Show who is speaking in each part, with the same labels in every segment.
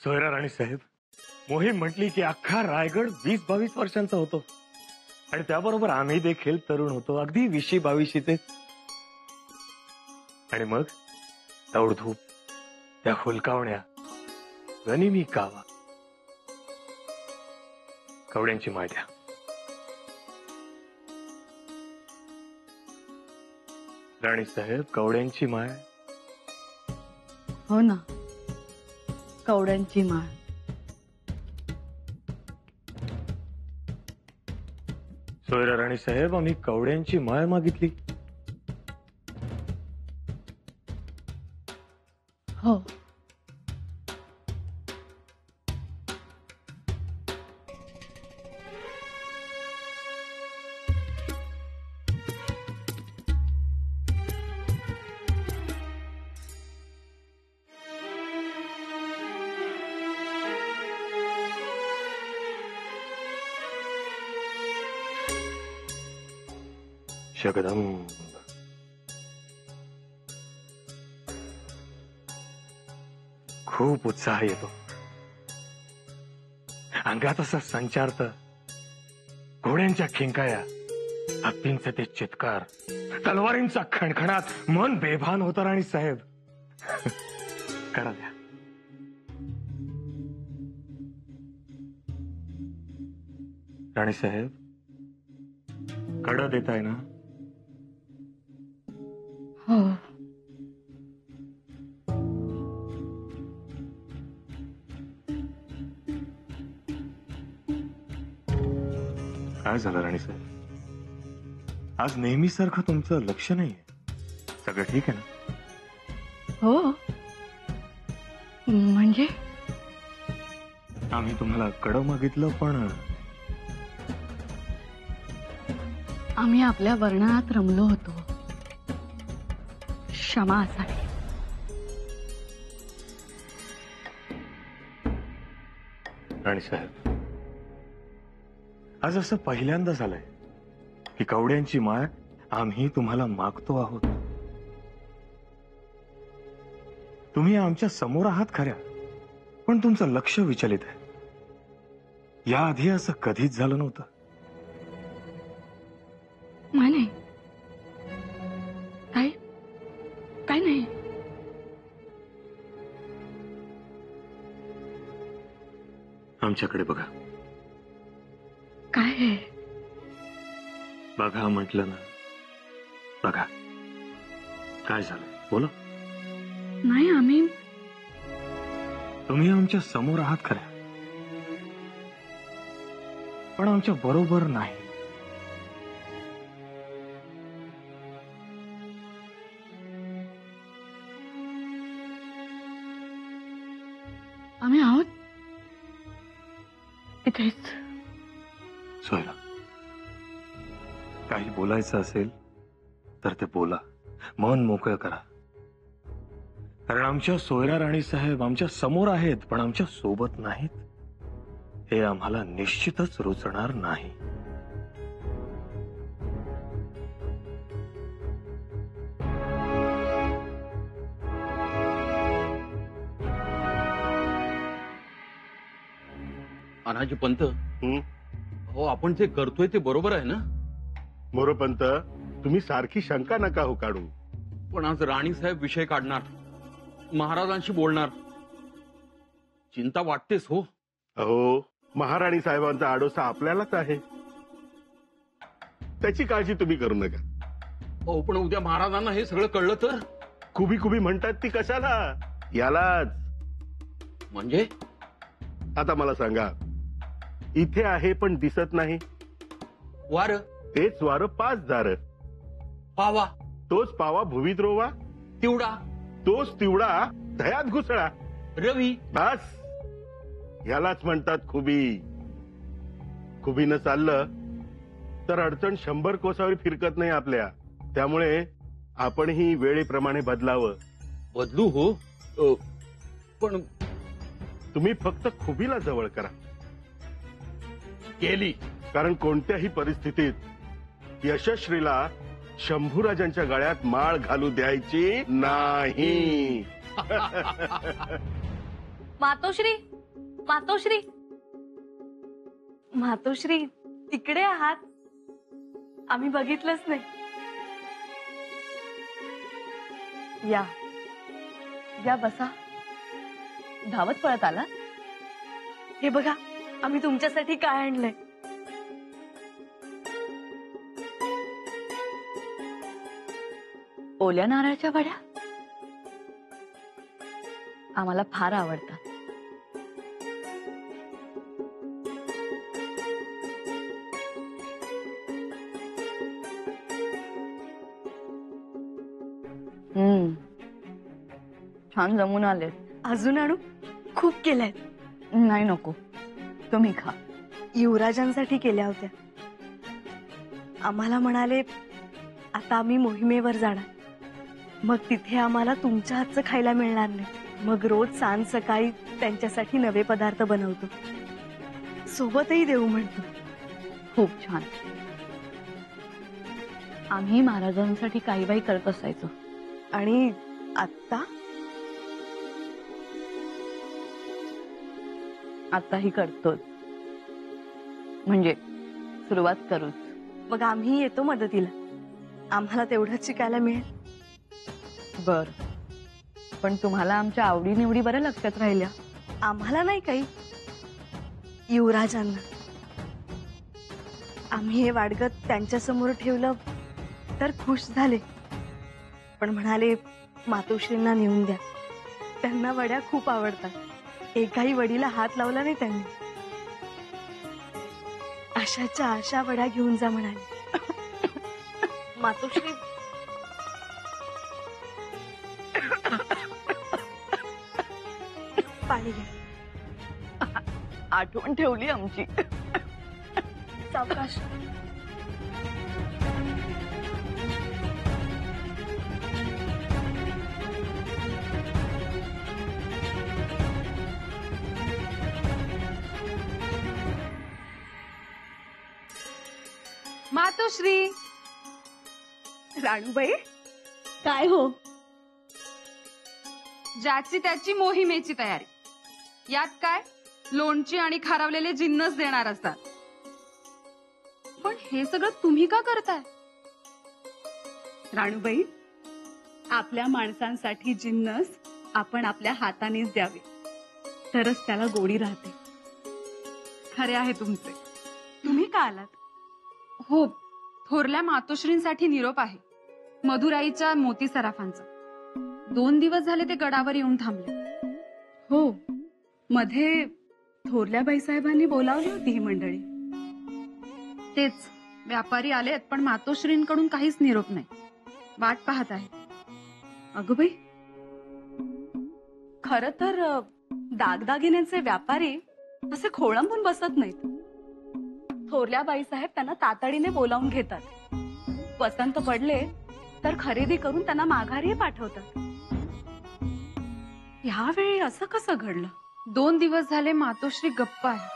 Speaker 1: सोयरा राणी साहेब, मोहीम म्हटली की अख्खा रायगड 20-22 वर्षांचा होतो आणि त्याबरोबर आम्ही देखील तरुण होतो, अगदी 20-22चे. आणि मग दौडधूप, त्या हुलकावण्या, गनिमी कावा, कवड्यांची माय द्या. राणी साहेब, कवड्यांची माय.
Speaker 2: हो ना, कवड्यांची माळ.
Speaker 1: सोयरा राणी साहेब, आम्ही कवड्यांची माळ मागितली.
Speaker 2: हो.
Speaker 1: जगदंब. खूप उत्साह येतो अंगात, असं संचारत. घोड्यांच्या खिंकाया, हत्तींचे ते चित्कार, तलवारींचा खणखणात, मन बेभान होतं. राणी साहेब, करा द्या. राणी साहेब, कडा देताय ना?
Speaker 2: हो.
Speaker 1: काय झालं राणी साहेब? आज नेहमीसारखं तुमचं लक्ष नाहीये. सगळं ठीक आहे ना?
Speaker 2: हो. म्हणजे
Speaker 1: आम्ही तुम्हाला कडं मागितलं, पण
Speaker 2: आम्ही आपल्या वर्णनात रमलो होतो. क्षमा असावी.
Speaker 1: राणी साहेब, आज असं पहिल्यांदा झालंय की कवड्यांची माळ आम्ही तुम्हाला मागतो आहोत. तुम्ही आमच्या समोर आहात खऱ्या, पण तुमचं लक्ष विचलित आहे. याआधी असं कधीच झालं नव्हतं.
Speaker 2: नाही, काय नाही.
Speaker 1: आमच्याकडे बघा.
Speaker 2: काय आहे?
Speaker 1: बघा म्हटलं ना. बघा काय झालं, बोला.
Speaker 2: नाही,
Speaker 1: तुम्ही आमच्या समोर आहात खऱ्या, पण आमच्या बरोबर नाही.
Speaker 2: आम्ही आहोत इथेच.
Speaker 1: सोयरा, काही बोलायचं असेल तर ते बोला, मन मोकळं करा. कारण आमच्या सोयरा राणी साहेब आमच्या समोर आहेत, पण आमच्या सोबत नाहीत. हे आम्हाला निश्चितच रुचणार नाही.
Speaker 3: अनाजी पंत, हो आपण जे करतोय ते बरोबर आहे ना?
Speaker 4: मोरोपंत, तुम्ही सारखी शंका नका हो काढू.
Speaker 3: पण आज राणी साहेब विषय काढणार, महाराजांशी बोलणार, चिंता वाटतेच हो.
Speaker 4: अहो, महाराणी साहेबांचा आडोसा आपल्यालाच आहे, त्याची काळजी तुम्ही करू नका.
Speaker 3: हो, पण उद्या महाराजांना हे सगळं कळलं तर?
Speaker 4: खुबी खुबी म्हणतात ती कशाला? यालाच.
Speaker 3: म्हणजे
Speaker 4: आता मला सांगा, इथे आहे पण दिसत नाही.
Speaker 3: वार,
Speaker 4: तेच वार 5 दार.
Speaker 3: पावा,
Speaker 4: तोच पावा भुवीत रोवा.
Speaker 3: तिवडा,
Speaker 4: तोच तिवडा दह्यात घुसळा.
Speaker 3: रवी,
Speaker 4: बस यालाच म्हणतात खुबी. खुबीनं चाललं तर अडचण 100 कोसावर फिरकत नाही आपल्या. त्यामुळे आपणही वेळेप्रमाणे बदलावं.
Speaker 3: बदलू हो, पण
Speaker 4: तुम्ही फक्त खुबीला जवळ करा.
Speaker 3: केली.
Speaker 4: कारण कोणत्याही परिस्थितीत यशस्वीला शंभूराजांच्या गळ्यात माळ घालू द्यायची नाही.
Speaker 5: मातोश्री, मातोश्री, मातोश्री तिकडे आहात? आम्ही बघितलंच नाही. या या, बसा. धावत पळत आला? हे बघा, आम्ही तुमच्यासाठी काय आणलंय. ओल्या नारळाच्या वड्या आम्हाला फार आवडतात. छान जमून आले. अजून आणू? खूप केलंय. नाही, नको, तुम्ही खा. युवराजांसाठी केल्या होत्या. आम्हाला म्हणाले आता आम्ही मोहिमेवर जाणार, मग तिथे आम्हाला तुमच्या हातचं खायला मिळणार नाही. मग रोज सांज सकाळी त्यांच्यासाठी नवे पदार्थ बनवतो, सोबतही देऊ म्हणतो. खूप छान. आम्ही महाराजांसाठी काही बाई करत असायचो. आणि आताही करतोच. म्हणजे सुरुवात करूच. मग आम्ही येतो मदतीला. आम्हाला तेवढंच शिकायला मिळेल. बर, पण तुम्हाला आमच्या आवडीनिवडी बरं लक्षात राहिल्या. आम्हाला नाही काही, युवराजांना. आम्ही हे वाडगत त्यांच्या समोर ठेवलं तर खुश झाले, पण म्हणाले मातोश्रींना नेऊन द्या, त्यांना वड्या खूप आवडतात. एकाही वडीला हात लावला नाही त्यांनी. अशाच्या अशा वड्या घेऊन जा म्हणाले. मातोश्री पाणी घ्या. आठवण ठेवली आमची. सावकाश.
Speaker 2: मातोश्री.
Speaker 5: राणूबाई, काय हो?
Speaker 2: ज्याची त्याची मोहिमेची तयारी. यात काय, लोणची आणि खारवलेले जिन्नस देणार असतात. पण हे सगळं तुम्ही का करताय?
Speaker 5: राणूबाई, आपल्या माणसांसाठी जिन्नस आपण आपल्या हातानेच द्यावे, तरच त्याला गोडी राहते.
Speaker 2: खरे आहे तुमचे.
Speaker 5: तुम्ही का आलात?
Speaker 2: हो, थोरल्या मातोश्रींसाठी निरोप आहे, मधुराईच्या मोती सराफांचा. 2 दिवस झाले ते गडावर येऊन थांबले.
Speaker 5: हो, मध्ये थोरल्या बाईसाहेबांनी बोलावली होती ही मंडळी.
Speaker 2: तेच, व्यापारी आलेत, पण मातोश्रींकडून काहीच निरोप नाही. वाट पाहत आहे.
Speaker 5: अगं बाई, खर तर दागदागिन्यांचे व्यापारी असे खोळंबून बसत नाहीत. थोरल्या बाईसाहेब त्यांना तातडीने बोलावून घेतात. पसंत पडले तर खरेदी करून त्यांना माघारी पाठवतात. यावेळी असं कसं घडलं?
Speaker 2: 2 दिवस झाले मातोश्री गप्प आहे.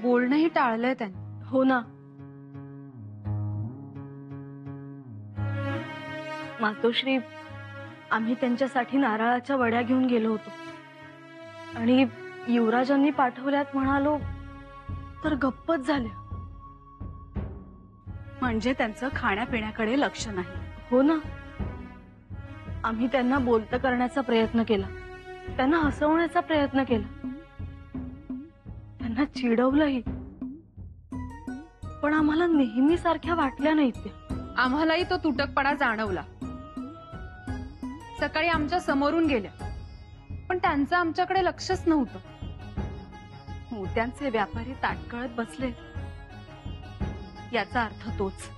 Speaker 2: बोलणंही टाळलंय त्यांनी.
Speaker 5: हो ना. मातोश्री, आम्ही त्यांच्यासाठी नारळाच्या वड्या घेऊन गेलो होतो आणि युवराजांनी पाठवल्यात म्हणालो तर गप्पच झाल्या. म्हणजे त्यांचं खाण्यापिण्याकडे लक्ष नाही. हो ना. आम्ही त्यांना बोलतं करण्याचा प्रयत्न केला, त्यांना हसवण्याचा प्रयत्न केला, त्यांना चिडवलंही, पण आम्हाला नेहमी सारख्या वाटल्या नाहीत त्या.
Speaker 2: आम्हालाही तो तुटकपणा जाणवला. सकाळी आमच्या समोरून गेल्या, पण त्यांचं आमच्याकडे लक्षच नव्हतं.
Speaker 5: मोत्यांचे व्यापारी ताटकळत बसले, याचा अर्थ तोच.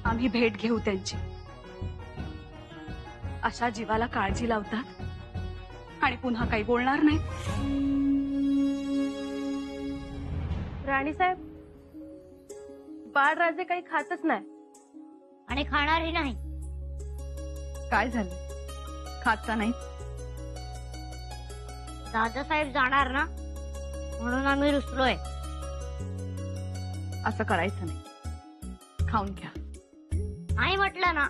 Speaker 5: आम्ही भेट घेऊ त्यांची. अशा जीवाला काळजी लावतात आणि पुन्हा काही बोलणार नाही. राणीसाहेब, बाळराजे काही खातच नाही
Speaker 6: आणि खाणारही नाही.
Speaker 5: काय झालं? खातचा नाही?
Speaker 6: दादासाहेब जाणार ना, म्हणून आम्ही रुसलोय.
Speaker 5: असं करायचं नाही. खाऊन घ्या.
Speaker 6: नाही म्हटलं ना.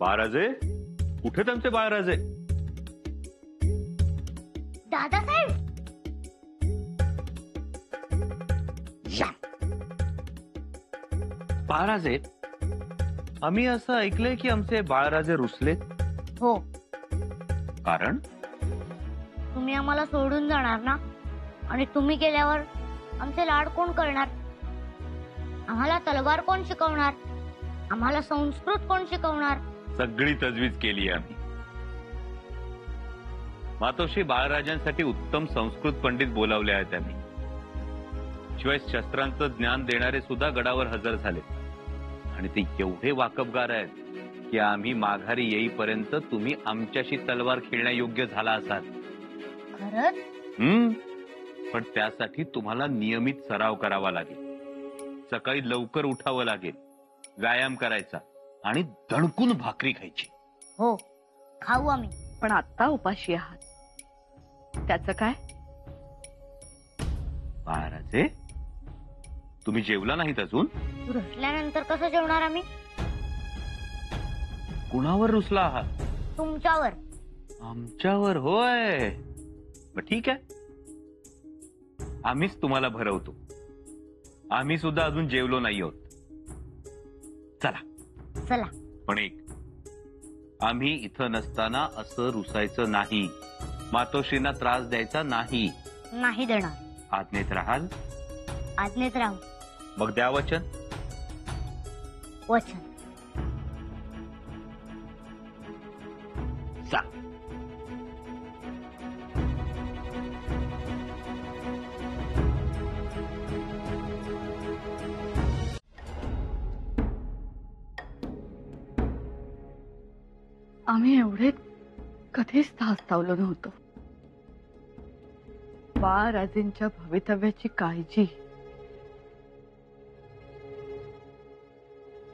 Speaker 7: महाराजे,
Speaker 3: कुठे त्यांचे बाळराजे?
Speaker 6: दादासाहेब
Speaker 7: बाळराजे, आम्ही असं ऐकलंय की आमचे बाळराजे रुसलेत.
Speaker 6: हो,
Speaker 3: कारण
Speaker 6: तुम्ही आम्हाला सोडून जाणार ना, आणि तुम्ही गेल्यावर आमचे लाड कोण करणार? आम्हाला तलवार कोण शिकवणार? आम्हाला संस्कृत कोण शिकवणार?
Speaker 7: सगळी तजवीज केली आम्ही. मातोश्री बाळराजांसाठी उत्तम संस्कृत पंडित बोलावले आहेत त्यांनी. शिवाय शस्त्रांचं ज्ञान देणारे सुद्धा गडावर हजर झाले, आणि ते एवढे वाकबगार आहेत की आम्ही माघारी येईपर्यंत तुम्ही आमच्याशी तलवार खेळण्यायोग्य झाला असाल.
Speaker 6: खरंच?
Speaker 7: पण त्यासाठी तुम्हाला नियमित सराव करावा लागेल. सकाळी लवकर उठावं लागेल, व्यायाम करायचा आणि दणकून भाकरी खायची.
Speaker 6: हो, खाऊ आम्ही.
Speaker 5: पण आता उपाशी आहात, त्याचं काय?
Speaker 7: बाळराजे, तुम्ही जेवला नाहीत अजून?
Speaker 6: रुसल्यानंतर कसं जेवणार आम्ही?
Speaker 7: कुणावर रुसला आहात?
Speaker 6: तुमच्यावर.
Speaker 7: आमच्यावर? होय, मग ठीक आहे, आम्हीच तुम्हाला भरवतो. आम्ही सुद्धा अजून जेवलो नाही आहोत. चला.
Speaker 6: चला.
Speaker 7: पण एक, आम्ही इथं नसताना असं रुसायचं नाही, मातोश्रींना त्रास द्यायचा नाही.
Speaker 6: नाही देणार.
Speaker 7: आज्ञेत राहाल?
Speaker 6: आज्ञेत राहू.
Speaker 7: मग द्या वचन.
Speaker 6: वचन.
Speaker 7: जा.
Speaker 5: आम्ही एवढे कधीच धास्तावलो नव्हतो. बाळराजेंच्या भवितव्याची काळजी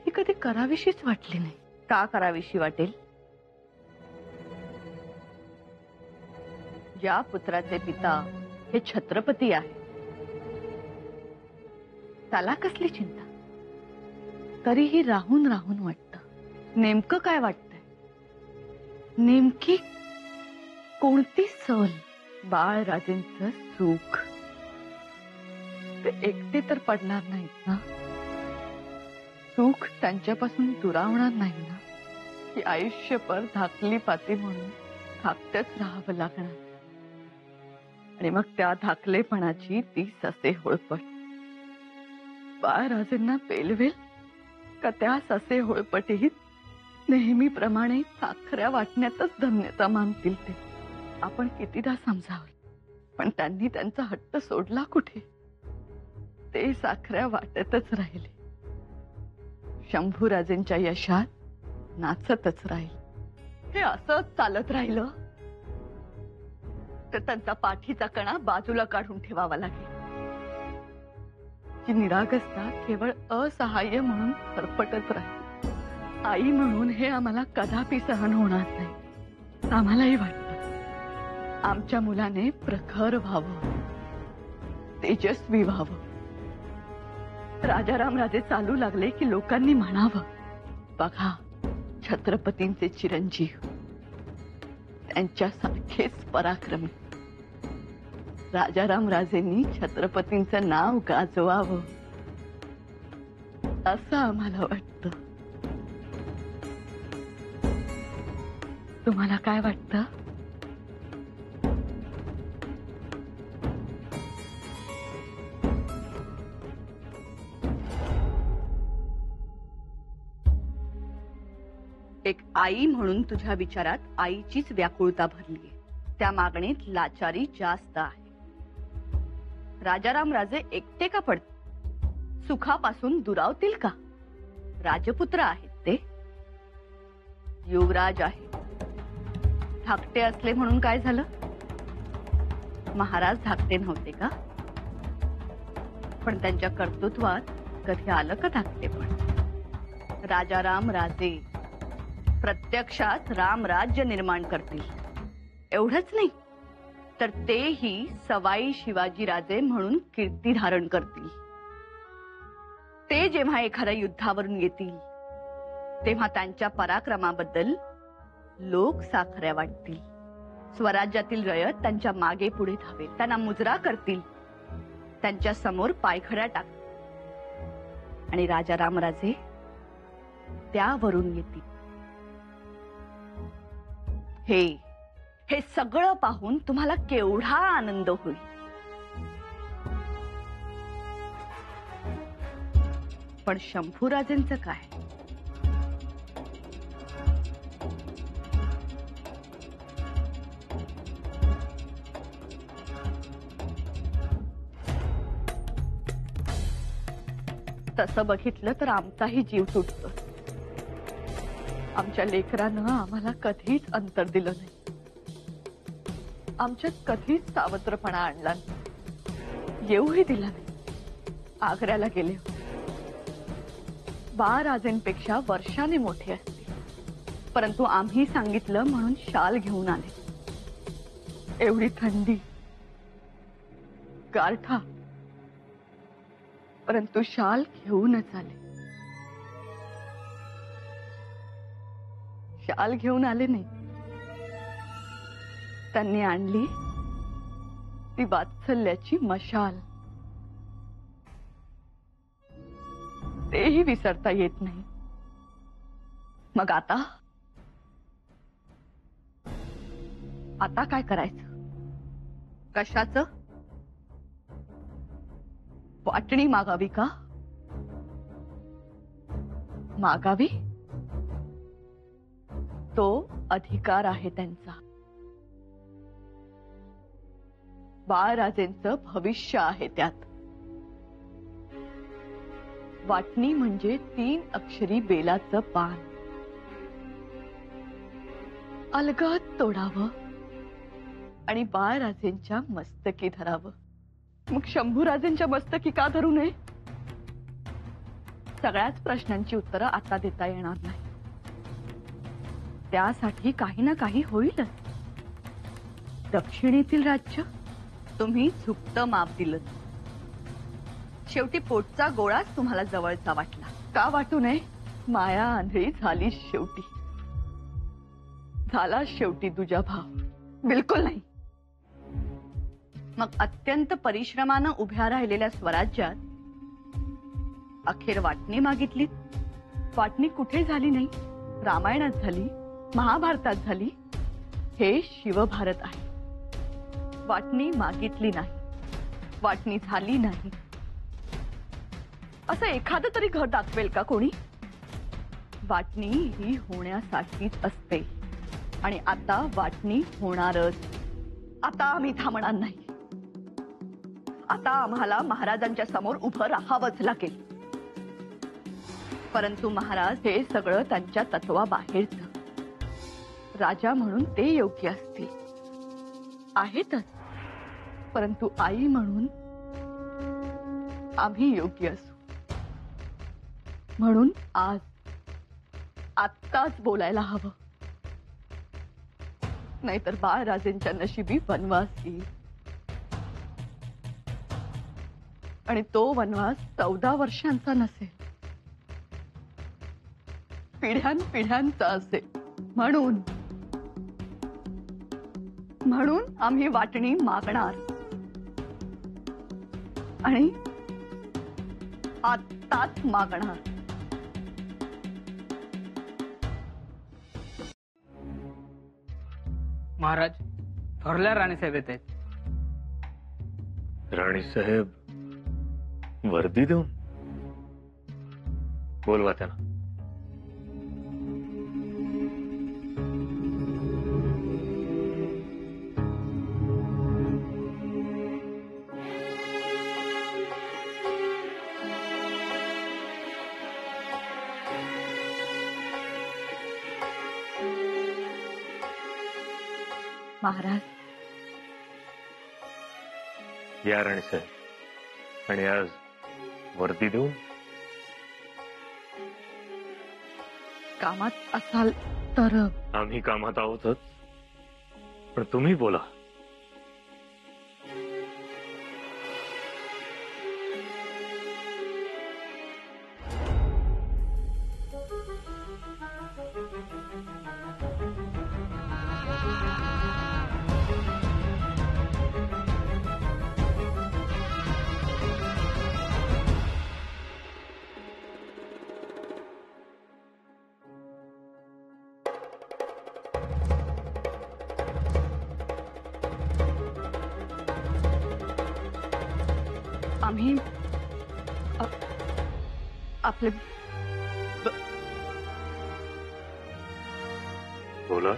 Speaker 5: ही कधी करावीशीच वाटली नाही. का करावीशी वाटेल? ज्या पुत्राचे पिता हे छत्रपती आहे त्याला कसली चिंता? तरीही राहून राहून वाटतं. नेमकं काय वाटतंय? नेमकी कोणती सल? बाळराजेंचं सुख. ते एकटे तर पडणार नाहीत ना? सुख त्यांच्यापासून दुरावणार नाही ना? की आयुष्यभर धाकली पाती म्हणून धाकटच राहावं लागणार? आणि मग त्या धाकलेपणाची ती ससे होळपट बाळराजेंना पेलवेल का? त्या ससे होळपटीत नेहमीप्रमाणे साखऱ्या वाटण्यातच धन्यता मानतील ते. आपण कितीदा समजावलं, पण त्यांनी त्यांचा हट्ट सोडला कुठे? ते साखऱ्या वाटतच राहिले. शंभूराजेंच्या यशात नाचतच राहील. हे असंच चालत राहिलं तर त्यांचा पाठीचा कणा बाजूला काढून ठेवावा लागेल. जी निरागसता केवळ असहाय्य म्हणून फरफटत राहील. आई म्हणून हे आम्हाला कदापि सहन होणार नाही. आम्हालाही वाटतं आमच्या मुलाने प्रखर व्हावं, तेजस्वी व्हावं. राजाराम राजे चालू लागले की लोकांनी म्हणावं, बघा छत्रपतींचे चिरंजीव, त्यांच्यासारखेच पराक्रमी. राजाराम राजेंनी छत्रपतींचं नाव गाजवावं असं आम्हाला वाटतं. तुम्हाला काय वाटतं? एक आई म्हणून तुझ्या विचारात आईचीच व्याकुळता भरलीये. त्या मागणीत लाचारी जास्त आहे. राजाराम राजे एकटे का पडतील? सुखापासून दुरावतील का? राजपुत्र आहेत ते, युवराज आहे. धाकटे असले म्हणून काय झालं? महाराज धाकटे नव्हते का? पण त्यांच्या कर्तृत्वात कधी आलं का धाकटेपण? राजाराम राजे प्रत्यक्षात रामराज्य निर्माण करतील. एवढंच नाही तर तेही सवाई शिवाजी राजे म्हणून कीर्ती धारण करतील. ते जेव्हा एखाद्या युद्धावरून येतील तेव्हा त्यांच्या पराक्रमाबद्दल लोक साखऱ्या वाटतील, स्वराज्यातील रयत त्यांच्या मागे पुढे धावेल, त्यांना मुजरा करतील, त्यांच्या समोर पायखड्या टाक आणि राजा रामराजे त्यावरून येतील. हे सगळं पाहून तुम्हाला केवढा आनंद होईल. पण शंभूराजेंचं काय? तसं बघितलं तर आमचाही जीव तुटतो. आमच्या लेकरानं आम्हाला कधीच अंतर दिलं नाही, आमच्यात कधीच सावत्रपणा आणला नाही, येऊही दिला नाही. आग्र्याला गेले होते, बाळराजेंपेक्षा वर्षाने मोठे असते, परंतु आम्ही सांगितलं म्हणून शाल घेऊन आले. एवढी थंडी, गारठा, परंतु शाल घेऊनच आले. शाल घेऊन आले नाही, त्यांनी आणली ती वात्सल्याची मशाल. तेही विसरता येत नाही. मग आता काय करायचं? कशाचं? वाटणी मागावी का? मागावी? तो अधिकार आहे त्यांचा. बाळराजेंचं भविष्य आहे त्यात. वाटणी म्हणजे 3 अक्षरी बेलाचं पान. अलगद तोडावं आणि बाळराजेंच्या मस्तकी धरावं. मग शंभूराजेंच्या मस्तकी का धरू नये? सगळ्याच प्रश्नांची उत्तरं आता देता येणार नाही. त्यासाठी काही ना काही होईलच. दक्षिणेतील राज्य तुम्ही झुकतं माप दिलं. शेवटी पोटचा गोळाच तुम्हाला जवळचा वाटला. का वाटू नये? माया आंधळी झाली शेवटी. झाला शेवटी तुझा भाव. बिलकुल नाही. मग अत्यंत परिश्रमानं उभ्या राहिलेल्या स्वराज्यात अखेर वाटणी मागितली. वाटणी कुठे झाली नाही? रामायणात झाली, महाभारतात झाली. हे शिवभारत आहे. वाटणी मागितली नाही, वाटणी झाली नाही, असं एखादं तरी घर दाखवेल का कोणी? वाटणी ही होण्यासाठीच असते आणि आता वाटणी होणारच. आता आम्ही थांबणार नाही. आता आम्हाला महाराजांच्या समोर उभं राहावंच लागेल. परंतु महाराज हे सगळं त्यांच्या तत्वाबाहेरचं. राजा म्हणून ते योग्य असतील, आहेतच, परंतु आई म्हणून आम्ही योग्य असू. म्हणून आत्ताच बोलायला हवं, नाहीतर बाळराजेंच्या नशिबी वनवास येईल. आणि तो वनवास 14 वर्षांचा नसेल, पिढ्यानपिढ्यांचा असेल. म्हणून आम्ही वाटणी मागणार आणि आत्ताच मागणार.
Speaker 8: महाराज, थोरल्या राणीसाहेब येत आहेत.
Speaker 1: राणीसाहेब वर्दी देऊन बोलवा त्यांना.
Speaker 5: महाराज,
Speaker 1: या राणीसाहेब, आणि आज वर्दी देऊन.
Speaker 5: कामात असाल तर?
Speaker 1: आम्ही कामात आहोतच, पण तुम्ही बोला.
Speaker 2: आम्ही आपले
Speaker 1: बोला